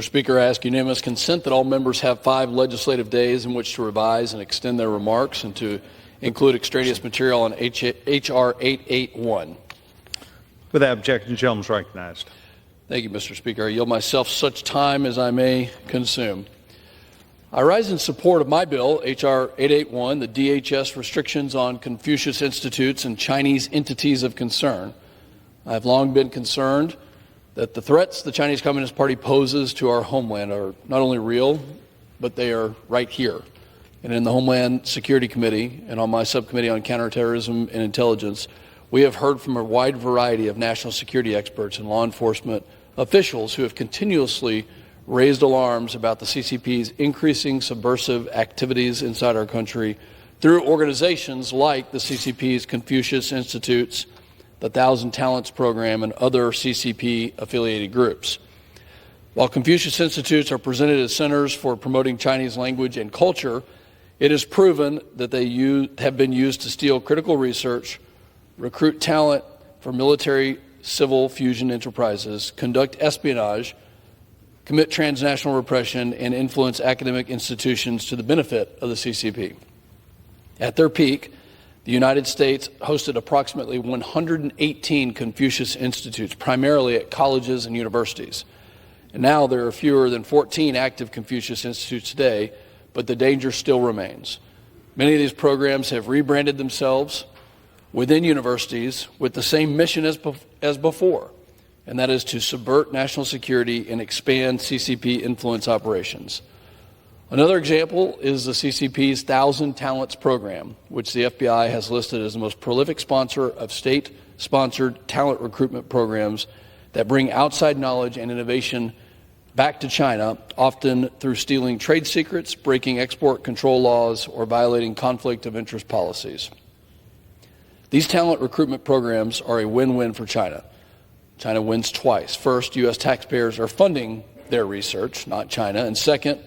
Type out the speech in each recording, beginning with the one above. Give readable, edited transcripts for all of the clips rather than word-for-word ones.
Mr. Speaker, I ask unanimous consent that all members have 5 legislative days in which to revise and extend their remarks and to include extraneous material on H.R. 881. Without objection, the gentleman is recognized. Thank you, Mr. Speaker. I yield myself such time as I may consume. I rise in support of my bill, H.R. 881, the DHS restrictions on Confucius Institutes and Chinese entities of concern. I have long been concerned that the threats the Chinese Communist Party poses to our homeland are not only real, but they are right here. And in the Homeland Security Committee and on my subcommittee on counterterrorism and intelligence, we have heard from a wide variety of national security experts and law enforcement officials who have continuously raised alarms about the CCP's increasing subversive activities inside our country through organizations like the CCP's Confucius Institutes, the Thousand Talents Program, and other CCP-affiliated groups. While Confucius Institutes are presented as centers for promoting Chinese language and culture, it is proven that they have been used to steal critical research, recruit talent for military-civil fusion enterprises, conduct espionage, commit transnational repression, and influence academic institutions to the benefit of the CCP. At their peak, the United States hosted approximately 118 Confucius Institutes, primarily at colleges and universities. And now there are fewer than 14 active Confucius Institutes today, but the danger still remains. Many of these programs have rebranded themselves within universities with the same mission as before, and that is to subvert national security and expand CCP influence operations. Another example is the CCP's Thousand Talents Program, which the FBI has listed as the most prolific sponsor of state-sponsored talent recruitment programs that bring outside knowledge and innovation back to China, often through stealing trade secrets, breaking export control laws, or violating conflict of interest policies. These talent recruitment programs are a win-win for China. China wins twice. First, U.S. taxpayers are funding their research, not China. And second,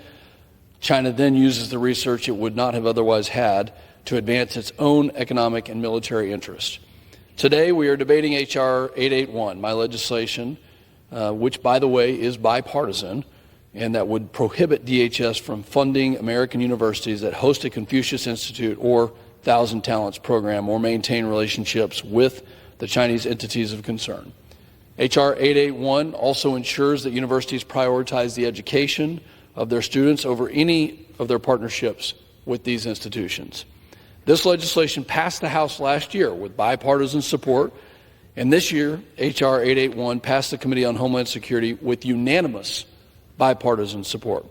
China then uses the research it would not have otherwise had to advance its own economic and military interests. Today, we are debating H.R. 881, my legislation, which, by the way, is bipartisan, and that would prohibit DHS from funding American universities that host a Confucius Institute or Thousand Talents program or maintain relationships with the Chinese entities of concern. H.R. 881 also ensures that universities prioritize the education of their students over any of their partnerships with these institutions. This legislation passed the House last year with bipartisan support, and this year, H.R. 881 passed the Committee on Homeland Security with unanimous bipartisan support.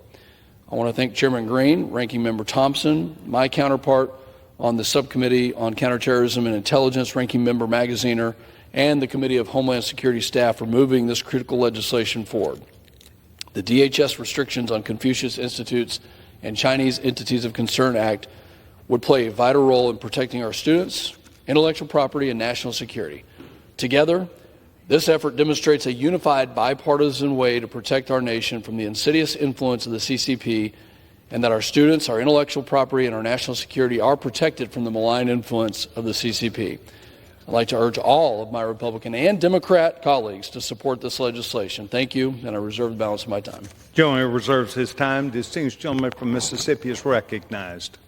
I want to thank Chairman Green, Ranking Member Thompson, my counterpart on the Subcommittee on Counterterrorism and Intelligence, Ranking Member Magaziner, and the Committee of Homeland Security staff for moving this critical legislation forward. The DHS Restrictions on Confucius Institutes and Chinese Entities of Concern Act would play a vital role in protecting our students, intellectual property, and national security. Together, this effort demonstrates a unified bipartisan way to protect our nation from the insidious influence of the CCP, and that our students, our intellectual property, and our national security are protected from the malign influence of the CCP. I'd like to urge all of my Republican and Democrat colleagues to support this legislation. Thank you, and I reserve the balance of my time. The gentleman reserves his time. Distinguished gentleman from Mississippi is recognized.